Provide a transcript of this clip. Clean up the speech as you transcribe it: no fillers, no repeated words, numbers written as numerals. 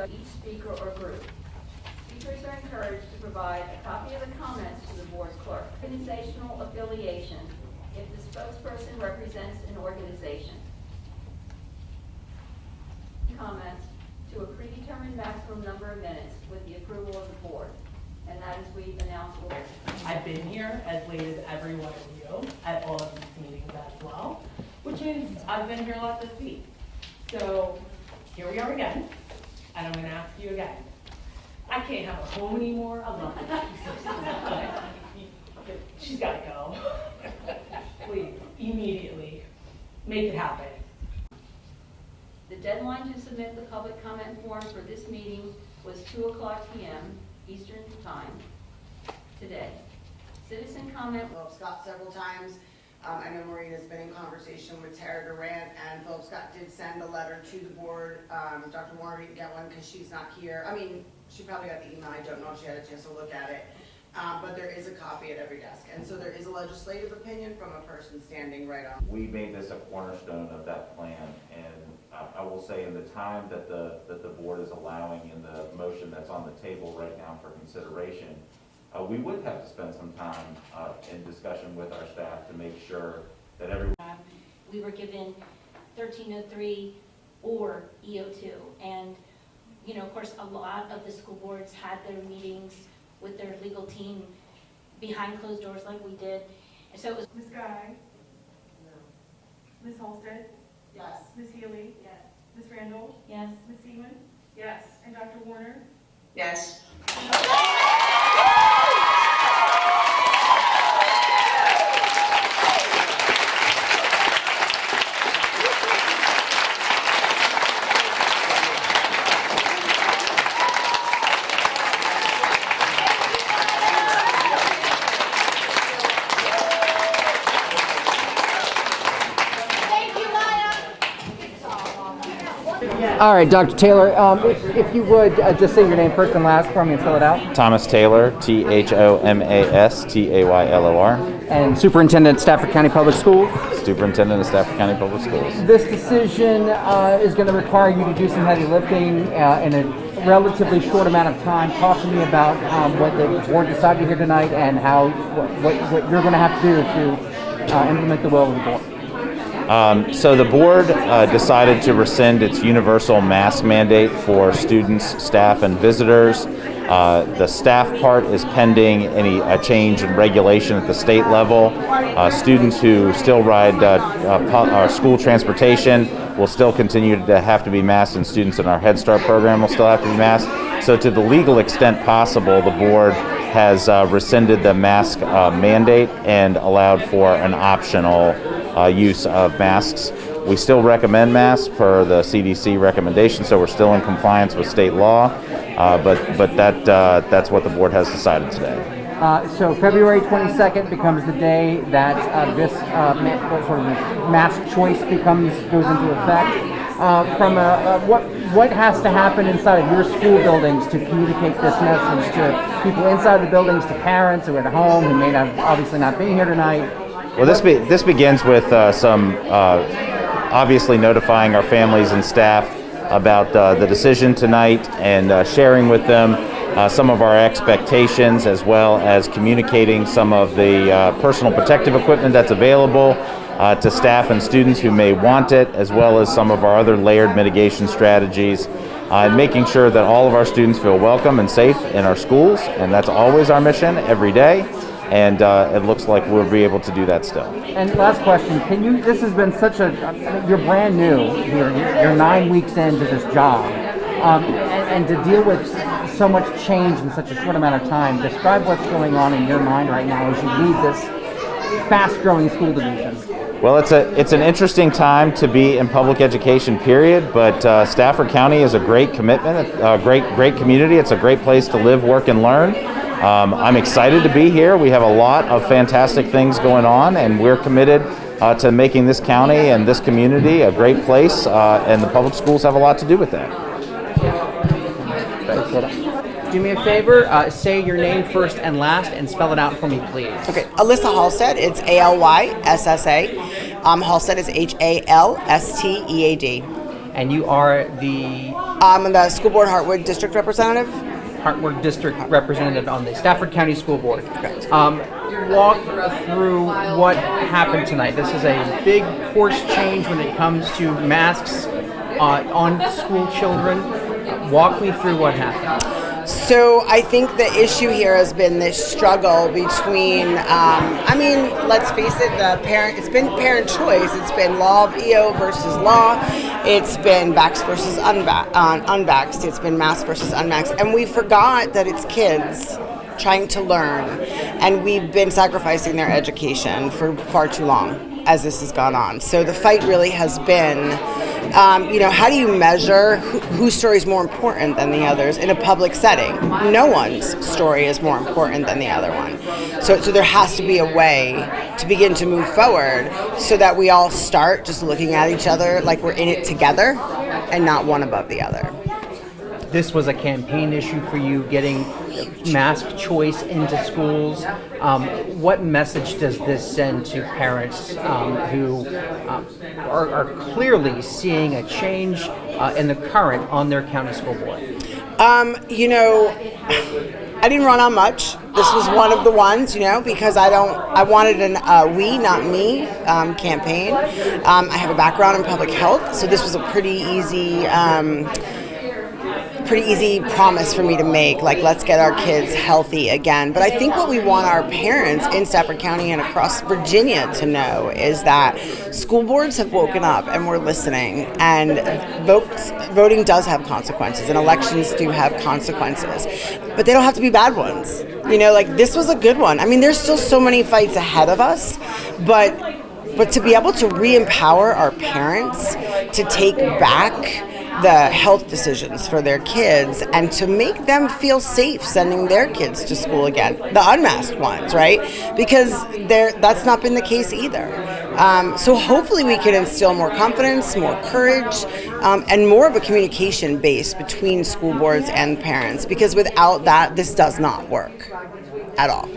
of each speaker or group. Speakers are encouraged to provide a copy of the comments to the board clerk. Organizational affiliation if the spokesperson represents an organization. Comments to a predetermined maximum number of minutes with the approval of the board. And that is we've announced. I've been here as late as every one of you at all of these meetings as well, which means I've been here a lot this week. So here we are again, and I'm going to ask you again. I can't have her home anymore. I love her. She's got to go. Please, immediately, make it happen. The deadline to submit the public comment form for this meeting was 2:00 p.m. Eastern Time today. Citizen comment. Philip Scott several times. I know Marina's been in conversation with Tara Durant, and Philip Scott did send a letter to the board. Dr. Warner didn't get one because she's not here. I mean, she probably got the email. I don't know if she had a chance to look at it. But there is a copy at every desk. And so there is a legislative opinion from a person standing right on. We made this a cornerstone of that plan, and I will say in the time that the board is allowing in the motion that's on the table right now for consideration, we would have to spend some time in discussion with our staff to make sure that everyone. We were given 1303 or EO2, and you know, of course, a lot of the school boards had their meetings with their legal team behind closed doors like we did, and so it was. Ms. Guy? No. Ms. Halstead? Yes. Ms. Healy? Yes. Ms. Randall? Yes. Ms. Seaman? Yes. And Dr. Warner? Yes. All right, Dr. Taylor, if you would just say your name first and last for me and fill it out. Thomas Taylor, THOMAS TAYLOR. And Superintendent, Stafford County Public Schools. Superintendent of Stafford County Public Schools. This decision is going to require you to do some heavy lifting in a relatively short amount of time. Talk to me about what the board decided here tonight and how what you're going to have to do to implement the will of the board. So the board decided to rescind its universal mask mandate for students, staff, and visitors. The staff part is pending any change in regulation at the state level. Students who still ride school transportation will still continue to have to be masked, and students in our Head Start program will still have to be masked. So to the legal extent possible, the board has rescinded the mask mandate and allowed for an optional use of masks. We still recommend masks per the CDC recommendation, so we're still in compliance with state law, but that's what the board has decided today. So February 22nd becomes the day that this mask choice goes into effect. What has to happen inside of your school buildings to communicate this message to people inside the buildings, to parents who are at home who may obviously not be here tonight? Well, this begins with some obviously notifying our families and staff about the decision tonight and sharing with them some of our expectations, as well as communicating some of the personal protective equipment that's available to staff and students who may want it, as well as some of our other layered mitigation strategies, and making sure that all of our students feel welcome and safe in our schools, and that's always our mission every day. And it looks like we'll be able to do that still. And last question, this has been you're brand new here, you're 9 weeks into this job, and to deal with so much change in such a short amount of time, describe what's going on in your mind right now as you lead this fast-growing school division. Well, it's an interesting time to be in public education, period, but Stafford County is a great commitment, a great community. It's a great place to live, work, and learn. I'm excited to be here. We have a lot of fantastic things going on, and we're committed to making this county and this community a great place, and the public schools have a lot to do with that. Do me a favor, say your name first and last and spell it out for me, please. Okay, Alyssa Halstead, it's ALYSSA. Halstead is HALSTEAD. And you are the I'm the school board Hartwood district representative. Hartford District Representative on the Stafford County School Board. Walk through what happened tonight. This is a big course change when it comes to masks on school children. Walk me through what happened. So I think the issue here has been this struggle between, let's face it, it's been parent choice. It's been law of EO versus law. It's been vaxxed versus unvaxxed. It's been masked versus unmasked. And we forgot that it's kids trying to learn. And we've been sacrificing their education for far too long as this has gone on. So the fight really has been, how do you measure whose story is more important than the others in a public setting? No one's story is more important than the other one. So there has to be a way to begin to move forward so that we all start just looking at each other like we're in it together and not one above the other. This was a campaign issue for you, getting mask choice into schools. What message does this send to parents who are clearly seeing a change in the current on their county school board? I didn't run on much. This was one of the ones, because I wanted an we, not me campaign. I have a background in public health, so this was a pretty easy promise for me to make, like, let's get our kids healthy again. But I think what we want our parents in Stafford County and across Virginia to know is that school boards have woken up and we're listening, and voting does have consequences and elections do have consequences, but they don't have to be bad ones. This was a good one. There's still so many fights ahead of us, but to be able to re-empower our parents to take back the health decisions for their kids and to make them feel safe sending their kids to school again, the unmasked ones, right? Because that's not been the case either. So hopefully we can instill more confidence, more courage, and more of a communication base between school boards and parents, because without that, this does not work at all.